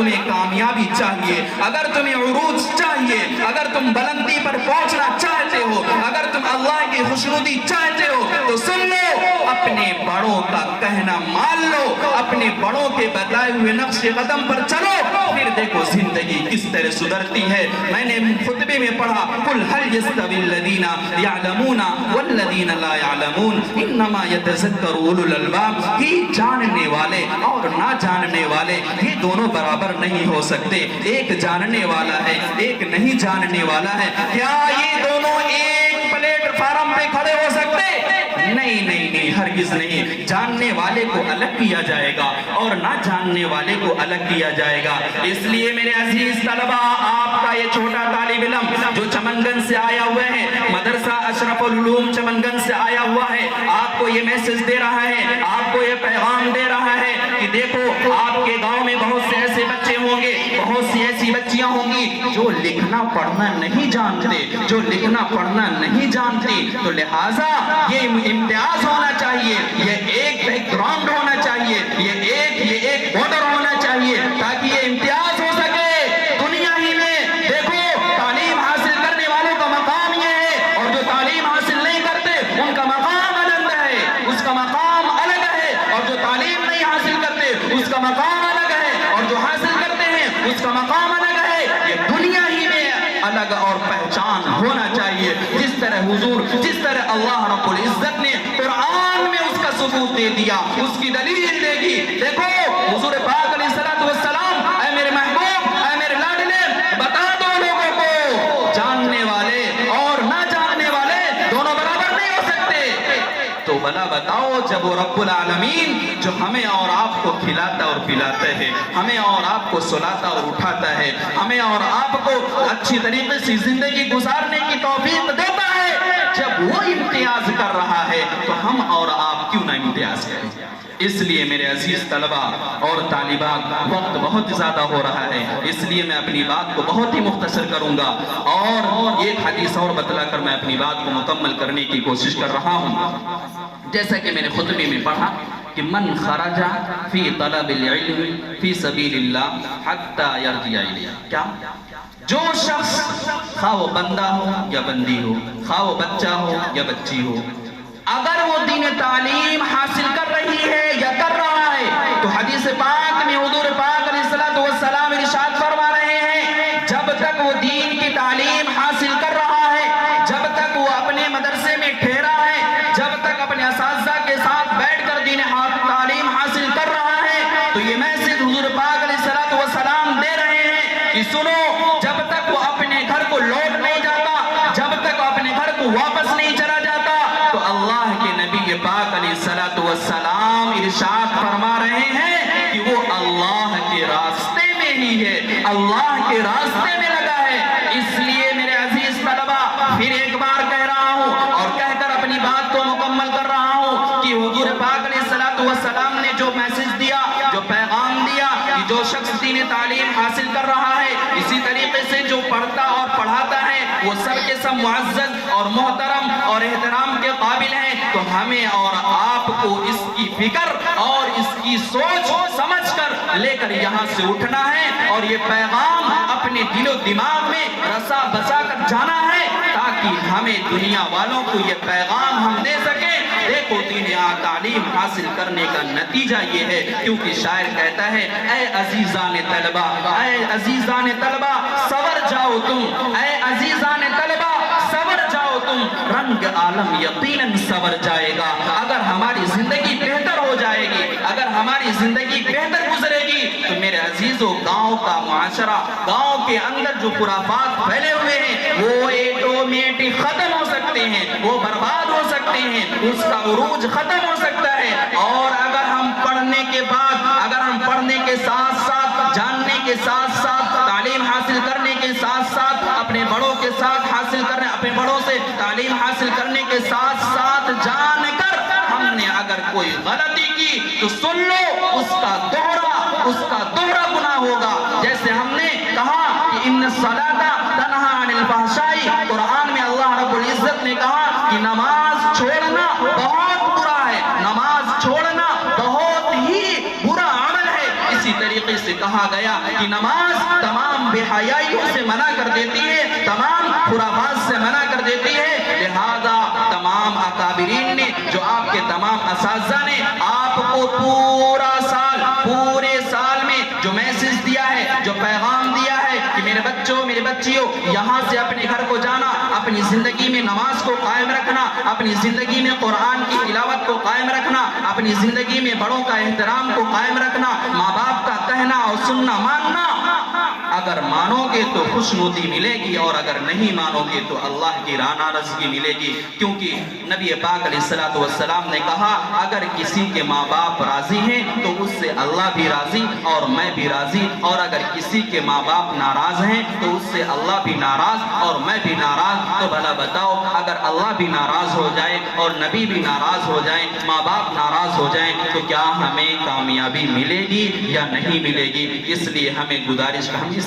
تمہیں کامیابی چاہیے، اگر تمہیں عروج چاہیے، اگر تم بلندی پر پہنچنا چاہتے ہو، اگر تم اللہ کی خوشنودی چاہتے ہو تو سن لو، اپنے بڑوں کا کہنا مان لو، اپنے بڑوں کے بتائے ہوئے نقش قدم پر چلو، پھر دیکھو زندگی کس طرح سدھرتی ہے۔ میں نے خطبے میں پڑھا قل هل يستوي الذين يعلمون والذين لا يعلمون انما يتذكر اولو الالباب، کہ جاننے والے اور نہ جاننے والے یہ دونوں برابر نہیں ہو سکتے، ایک جاننے والا ہے ایک نہیں جاننے والا ہے، کیا یہ دونوں ایک پلیٹ فارم پہ کھڑے ہو سکتے؟ نہیں نہیں نہیں، ہرگز نہیں۔ جاننے والے کو الگ کیا جائے گا اور نہ جاننے والے کو الگ کیا جائے گا۔ اس لیے میرے عزیز طلبہ، آپ کا یہ چھوٹا طالب علم جو چمنگن سے آیا ہوا ہے، مدرسہ اشرف العلوم چمنگن سے آیا ہوا ہے، آپ کو یہ میسج دے رہا ہے، آپ کو یہ پیغام دے رہا ہے کہ دیکھو آپ کے گاؤں میں بہت سے ایسے بچے ہوں گے، بہت سی ایسی بچیاں ہوں گی جو لکھنا پڑھنا نہیں جانتے، جو لکھنا پڑھنا نہیں جانتی، تو لہٰذا یہ امتیاز ہونا چاہیے، یہ ایک بیک گراؤنڈ ہونا چاہیے، یہ ایک بارڈر ہونا چاہیے تاکہ یہ امتیاز ہو سکے دنیا ہی میں۔ دیکھو تعلیم حاصل کرنے والوں کا مقام یہ ہے، اور جو تعلیم حاصل نہیں کرتے ان کا مقام الگ ہے، اس کا مقام الگ ہے، اور جو تعلیم نہیں حاصل کرتے اس کا مقام الگ ہے، اور جو حاصل کرتے ہیں اس کا مقام الگ ہے۔ یہ دنیا ہی میں الگ اور پہچان ہونا چاہیے، جس طرح اللہ رب العزت نے قرآن میں اس کا ثبوت دے دیا، اس کی دلیل دے دی۔ دیکھو حضور پاک علیہ السلام، اے میرے محبوب، اے میرے لاڈلے، بتا دو لوگوں کو جاننے والے اور نہ جاننے والے دونوں برابر نہیں ہو سکتے۔ تو بھلا بتاؤ، جب وہ رب العالمین جو ہمیں اور آپ کو کھلاتا اور پلاتا ہے، ہمیں اور آپ کو سلاتا اور اٹھاتا ہے، ہمیں اور آپ کو اچھی طریقے سے زندگی گزارنے کی توفیق دیتا ہے، جب وہ امتیاز کر رہا ہے تو ہم اور آپ کیوں نہ امتیاز کریں؟ اس لیے میرے عزیز طلبہ اور طالبات، وقت بہت زیادہ ہو رہا ہے، اس لیے میں اپنی بات کو بہت ہی مختصر کروں گا، اور ایک حدیث اور بتلا کر میں اپنی بات کو مکمل کرنے کی کوشش کر رہا ہوں۔ جیسا کہ میں نے خطبے میں پڑھا کہ من خرج فی طلب العلم فی سبیل اللہ حتی یرجع الیہ، کیا جو شخص خواہ وہ بندہ ہو یا بندی ہو، خواہ وہ بچہ ہو یا بچی ہو، اگر وہ دین تعلیم حاصل کر رہی ہے یا کر رہا ہے، تو حدیث پاک میں حضور پاک علیہ السلام ارشاد فرما رہے ہیں، جب تک وہ دین کی تعلیم حاصل کر رہا ہے، جب تک وہ اپنے مدرسے میں ٹھہرا ہے، جب تک اپنے اساتذہ کے ساتھ بیٹھ کر دین تعلیم حاصل کر رہا ہے، تو یہ میسج حضور پاک علیہ السلام دے رہے ہیں کہ سنو، جب تک وہ اپنے گھر کو لوٹ نہیں جاتا، جب تک اپنے گھر کو واپس نہیں چلا جاتا، تو اللہ کے نبی پاک علیہ السلام ارشاد فرما رہے ہیں کہ وہ اللہ کے راستے میں ہی ہے، اللہ کے راستے میں لگا ہے۔ اس لیے میرے عزیز طلبہ، پھر ایک بار کہہ رہا ہوں اور کہہ کر اپنی بات کو مکمل کر رہا ہوں کہ حضور پاک علیہ السلام نے جو میسج دیا، جو پیغام دیا کہ جو شخص دین تعلیم حاصل کر رہا ہے، اسی طریقے سے جو پڑھتا اور پڑھاتا ہے، وہ سب کے سب معزز اور محترم اور احترام کے قابل ہیں، تو ہمیں اور آپ کو اس کی فکر اور اس کی سوچ سمجھ کر لے کر یہاں سے اٹھنا ہے، اور یہ پیغام اپنے دل و دماغ میں رسا بسا کر جانا ہے، تاکہ ہمیں دنیا والوں کو یہ پیغام ہم دے سکیں۔ دیکھو دین تعلیم حاصل کرنے کا نتیجہ یہ ہے، کیونکہ شاعر کہتا ہے، اے عزیزان طلبہ، اے عزیزان طلبہ سور جاؤ تم، اے عزیزان طلبہ سور جاؤ تم، رنگ عالم یقیناً سور جائے گا۔ اگر ہماری زندگی بہتر ہو جائے گی، اگر ہماری زندگی بہتر گزرے گی، تو میرے عزیزوں گاؤں کا معاشرہ، گاؤں کے اندر جو خرافات پھیلے ہوئے ہیں، وہ ایٹومیٹک ختم ہو سکتے ہیں، وہ برباد ہو سکتے ہیں، اس کا عروج ختم ہو سکتا ہے۔ اور اگر ہم پڑھنے کے بعد، اگر ہم پڑھنے کے ساتھ ساتھ، جاننے کے ساتھ ساتھ، تعلیم حاصل کرنے کے ساتھ ساتھ، اپنے بڑوں کے ساتھ حاصل کرنے، اپنے بڑوں سے تعلیم حاصل کرنے کے ساتھ ساتھ جان کر ہم نے اگر کوئی غلطی کی، تو سن لو اس کا دوہرا گناہ ہوگا۔ جیسے ہم نے کہا کہ ان الصلاۃ تنہی عن الفحشاء، قرآن میں اللہ رب العزت نے کہا کہ نماز چھوڑنا بہت برا ہے، نماز چھوڑنا بہت ہی برا عمل ہے۔ اسی طریقے سے کہا گیا کہ نماز تمام بے حیائیوں سے منع کر دیتی ہے، تمام خرافات سے منع کر دیتی ہے۔ لہذا تمام اکابرین نے، جو آپ کے تمام اساتذہ نے آپ کو پورے سال میں جو میسج دیا ہے، جو پیغام دیا ہے کہ میرے بچوں میرے بچیوں، یہاں سے اپنے گھر کو جانا، اپنی زندگی میں نماز کو قائم رکھنا، اپنی زندگی میں قرآن کی تلاوت کو قائم رکھنا، اپنی زندگی میں بڑوں کا احترام کو قائم رکھنا، ماں باپ کا کہنا اور سننا ماننا۔ اگر مانو گے تو خوشنودی ملے گی، اور اگر نہیں مانو گے تو اللہ کی ناراضگی ملے گی، کیونکہ نبی پاک علیہ السلام نے کہا اگر کسی کے ماں باپ راضی ہیں تو اس سے اللہ بھی راضی اور میں بھی راضی، اور اگر کسی کے ماں باپ ناراض ہیں تو اس سے اللہ بھی ناراض اور میں بھی ناراض۔ تو بھلا بتاؤ، اگر اللہ بھی ناراض ہو جائے اور نبی بھی ناراض ہو جائیں، ماں باپ ناراض ہو جائیں، تو کیا ہمیں کامیابی ملے گی یا نہیں ملے گی؟ اس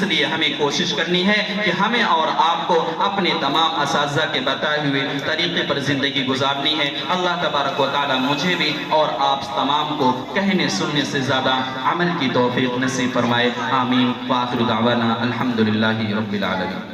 لیے ہمیں کوشش کرنی ہے کہ ہمیں اور آپ کو اپنے تمام اساتذہ کے بتائے ہوئے طریقے پر زندگی گزارنی ہے۔ اللہ تبارک و تعالی مجھے بھی اور آپ تمام کو کہنے سننے سے زیادہ عمل کی توفیق نصیب فرمائے، آمین۔ وآخر دعوانا الحمدللہ رب العالمین۔